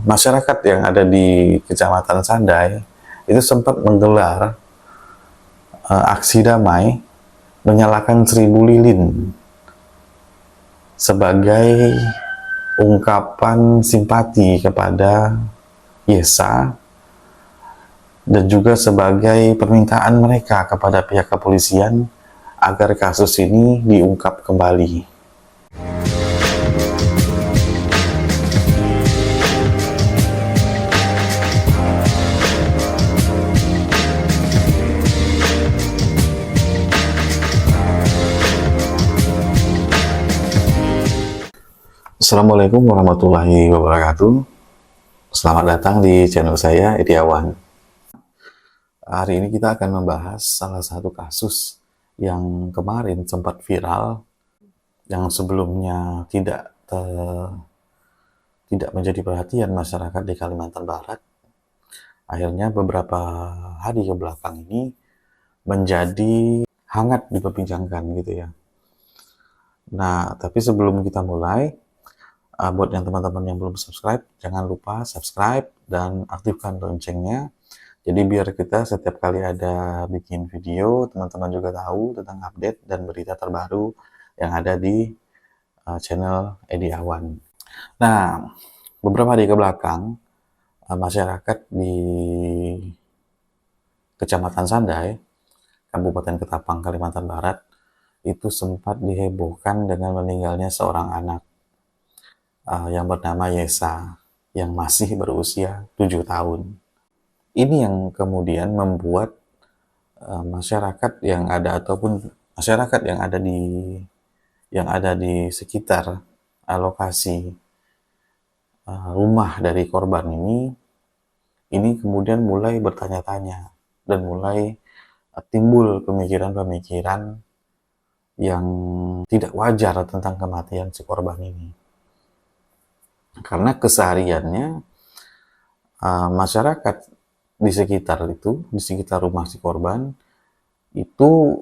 masyarakat yang ada di Kecamatan Sandai itu sempat menggelar aksi damai menyalakan 1000 lilin sebagai ungkapan simpati kepada Yesa dan juga sebagai permintaan mereka kepada pihak kepolisian agar kasus ini diungkap kembali. Assalamualaikum warahmatullahi wabarakatuh. Selamat datang di channel saya, Ediawan. Hari ini kita akan membahas salah satu kasus yang kemarin sempat viral, yang sebelumnya tidak menjadi perhatian masyarakat di Kalimantan Barat. Akhirnya beberapa hari ke belakang ini menjadi hangat diperbincangkan gitu ya. Nah, tapi sebelum kita mulai, buat yang teman-teman yang belum subscribe, jangan lupa subscribe dan aktifkan loncengnya. Jadi biar kita setiap kali ada bikin video, teman-teman juga tahu tentang update dan berita terbaru yang ada di channel Ediawan. Nah, beberapa hari ke belakang, masyarakat di Kecamatan Sandai, Kabupaten Ketapang, Kalimantan Barat, itu sempat dihebohkan dengan meninggalnya seorang anak yang bernama Yesa, yang masih berusia 7 tahun. Ini yang kemudian membuat masyarakat yang ada ataupun masyarakat yang ada di sekitar lokasi rumah dari korban ini kemudian mulai bertanya-tanya dan mulai timbul pemikiran-pemikiran yang tidak wajar tentang kematian si korban ini. Karena kesehariannya masyarakat di sekitar rumah si korban itu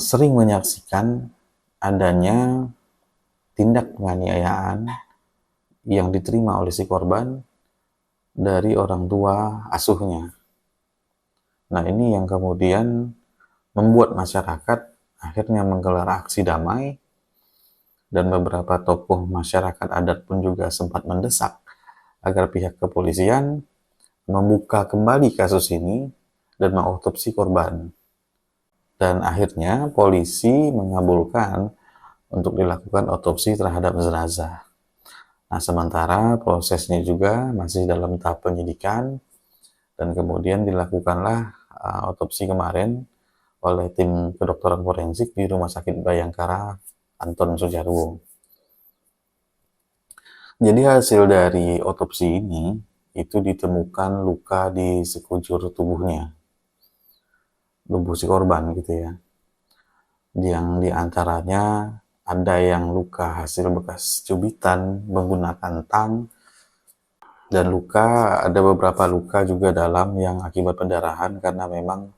sering menyaksikan adanya tindak penganiayaan yang diterima oleh si korban dari orang tua asuhnya. Nah, ini yang kemudian membuat masyarakat akhirnya menggelar aksi damai, dan beberapa tokoh masyarakat adat pun juga sempat mendesak agar pihak kepolisian membuka kembali kasus ini dan mengotopsi korban. Dan akhirnya polisi mengabulkan untuk dilakukan otopsi terhadap jenazah. Nah, sementara prosesnya juga masih dalam tahap penyidikan, dan kemudian dilakukanlah otopsi kemarin oleh tim kedokteran forensik di Rumah Sakit Bayangkara Anton Sujarwo. Jadi hasil dari otopsi ini itu ditemukan luka di sekujur tubuhnya, tubuh si korban gitu ya. Yang diantaranya ada yang luka hasil bekas cubitan menggunakan tang, dan ada beberapa luka juga dalam yang akibat pendarahan karena memang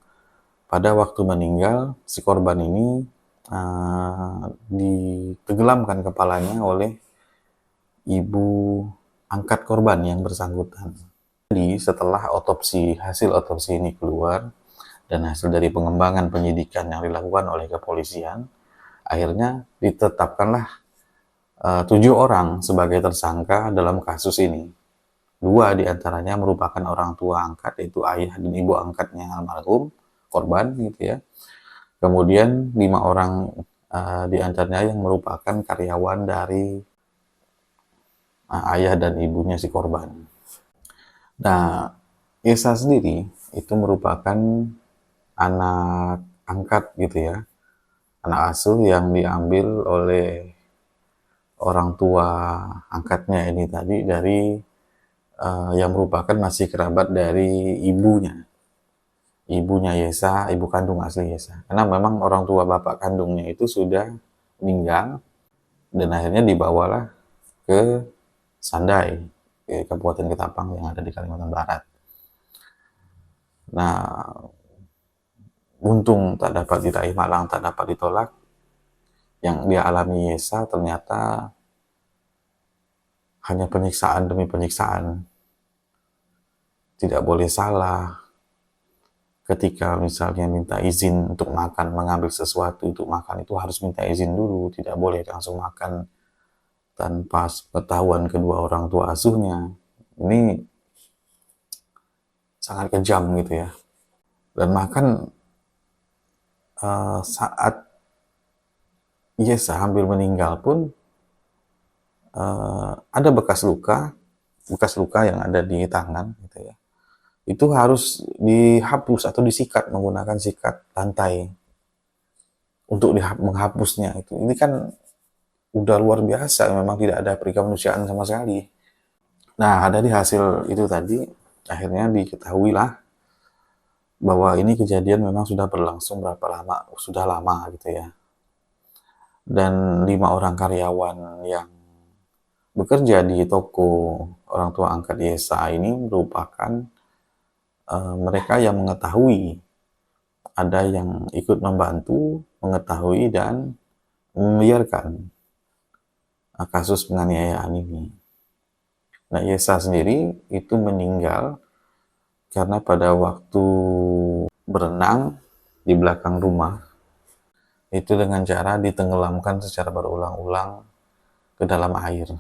pada waktu meninggal si korban ini ditenggelamkan kepalanya oleh ibu angkat korban yang bersangkutan. Jadi setelah hasil otopsi ini keluar dan hasil dari pengembangan penyidikan yang dilakukan oleh kepolisian, akhirnya ditetapkanlah 7 orang sebagai tersangka dalam kasus ini. 2 diantaranya merupakan orang tua angkat, yaitu ayah dan ibu angkatnya almarhum korban gitu ya. Kemudian 5 orang diantaranya yang merupakan karyawan dari ayah dan ibunya si korban. Nah, Yesa sendiri itu merupakan anak angkat gitu ya, anak asuh yang diambil oleh orang tua angkatnya ini tadi dari yang merupakan masih kerabat dari ibunya Yesa, ibu kandung asli Yesa. Karena memang orang tua bapak kandungnya itu sudah meninggal, dan akhirnya dibawalah ke Sandai, ke Kabupaten Ketapang yang ada di Kalimantan Barat. Nah, untung tak dapat diraih malang, tak dapat ditolak. Yang dia alami Yesa ternyata hanya penyiksaan demi penyiksaan, tidak boleh salah. Ketika misalnya minta izin untuk makan, mengambil sesuatu untuk makan, itu harus minta izin dulu, tidak boleh langsung makan tanpa pengetahuan kedua orang tua asuhnya. Ini sangat kejam gitu ya. Dan makan saat Yesa hampir meninggal pun ada bekas luka yang ada di tangan gitu ya. Itu harus dihapus atau disikat menggunakan sikat lantai untuk menghapusnya. Ini kan udah luar biasa, memang tidak ada perikemanusiaan sama sekali. Nah, dari hasil itu tadi akhirnya diketahui lah bahwa ini kejadian memang sudah berlangsung sudah lama gitu ya. Dan 5 orang karyawan yang bekerja di toko orang tua angkat Yesa ini merupakan mereka yang mengetahui, ada yang ikut membantu, mengetahui dan membiarkan kasus penganiayaan ini. Nah, Yesa sendiri itu meninggal karena pada waktu berenang di belakang rumah, itu dengan cara ditenggelamkan secara berulang-ulang ke dalam air.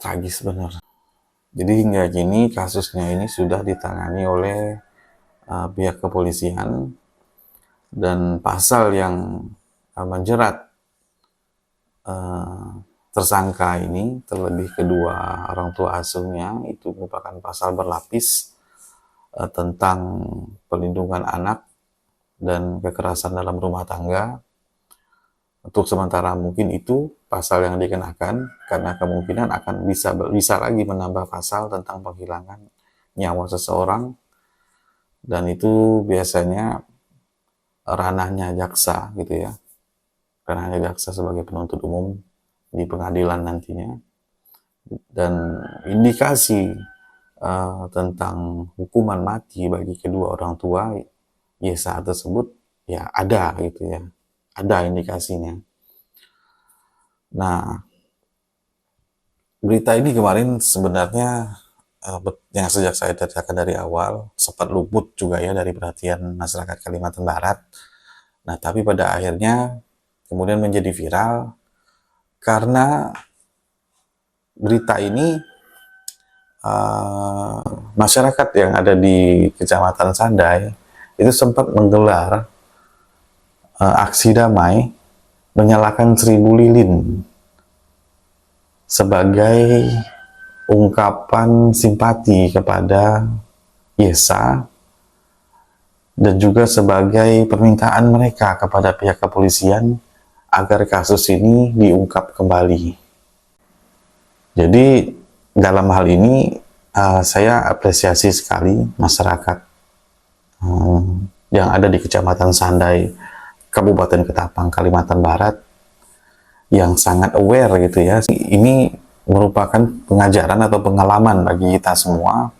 Tragis benar. Jadi hingga kini kasusnya ini sudah ditangani oleh pihak kepolisian, dan pasal yang menjerat tersangka ini, terlebih kedua orang tua asuhnya, itu merupakan pasal berlapis tentang perlindungan anak dan kekerasan dalam rumah tangga. Untuk sementara mungkin itu pasal yang dikenakan, karena kemungkinan akan bisa lagi menambah pasal tentang penghilangan nyawa seseorang, dan itu biasanya ranahnya jaksa gitu ya, ranahnya jaksa sebagai penuntut umum di pengadilan nantinya. Dan indikasi tentang hukuman mati bagi kedua orang tua Yesa tersebut ya ada gitu ya, ada indikasinya. Nah, berita ini kemarin sebenarnya yang sejak saya ceritakan dari awal sempat luput juga ya dari perhatian masyarakat Kalimantan Barat. Nah, tapi pada akhirnya kemudian menjadi viral karena berita ini masyarakat yang ada di Kecamatan Sandai itu sempat menggelar aksi damai menyalakan 1000 lilin sebagai ungkapan simpati kepada Yesa, dan juga sebagai permintaan mereka kepada pihak kepolisian agar kasus ini diungkap kembali. Jadi dalam hal ini saya apresiasi sekali masyarakat yang ada di Kecamatan Sandai, Kabupaten Ketapang, Kalimantan Barat, yang sangat aware gitu ya. Ini merupakan pengajaran atau pengalaman bagi kita semua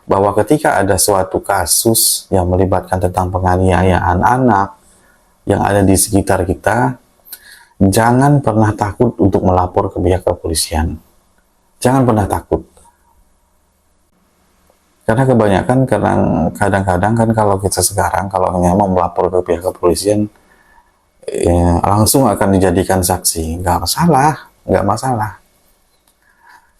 bahwa ketika ada suatu kasus yang melibatkan tentang penganiayaan anak yang ada di sekitar kita, jangan pernah takut untuk melapor ke pihak kepolisian. Jangan pernah takut. Karena kebanyakan kadang-kadang kan kalau kita sekarang kalau hanya mau melapor ke pihak kepolisian ya, langsung akan dijadikan saksi. Nggak masalah.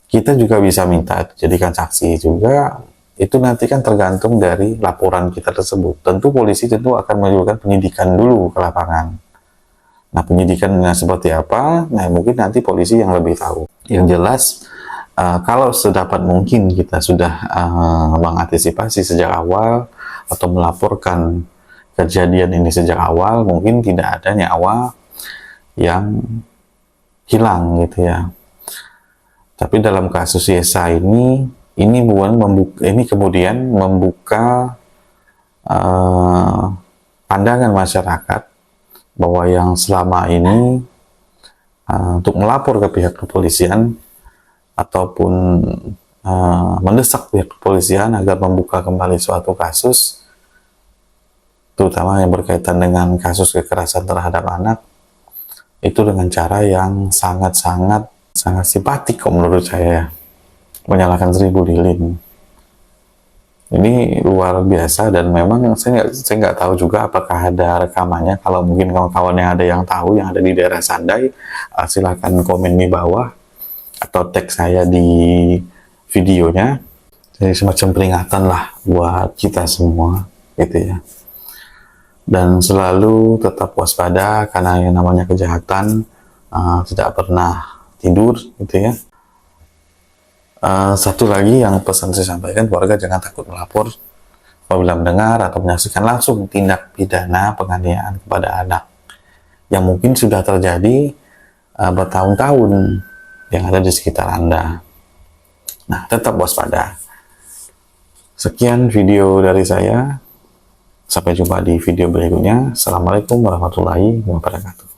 Kita juga bisa minta jadikan saksi juga. Itu nanti kan tergantung dari laporan kita tersebut. Tentu polisi akan melakukan penyidikan dulu ke lapangan. Nah, penyidikannya seperti apa? Nah, mungkin nanti polisi yang lebih tahu. Yang jelas, kalau sedapat mungkin kita sudah mengantisipasi sejak awal atau melaporkan kejadian ini sejak awal, mungkin tidak ada nyawa yang hilang gitu ya. Tapi dalam kasus Yesa ini kemudian membuka pandangan masyarakat bahwa yang selama ini untuk melapor ke pihak kepolisian ataupun mendesak pihak kepolisian agar membuka kembali suatu kasus, terutama yang berkaitan dengan kasus kekerasan terhadap anak, itu dengan cara yang sangat simpatik kok menurut saya. menyalakan 1000 lilin. Ini luar biasa, dan memang saya nggak tahu juga apakah ada rekamannya. Kalau mungkin kawan-kawan yang ada yang tahu, yang ada di daerah Sandai, silahkan komen di bawah atau tag saya di videonya. Jadi semacam peringatan lah buat kita semua gitu ya. Dan selalu tetap waspada, karena yang namanya kejahatan tidak pernah tidur gitu ya. Satu lagi yang pesan saya sampaikan, keluarga jangan takut melapor apabila mendengar atau menyaksikan langsung tindak pidana penganiayaan kepada anak yang mungkin sudah terjadi bertahun-tahun yang ada di sekitar Anda. Nah, tetap waspada. Sekian video dari saya. Sampai jumpa di video berikutnya. Assalamualaikum warahmatullahi wabarakatuh.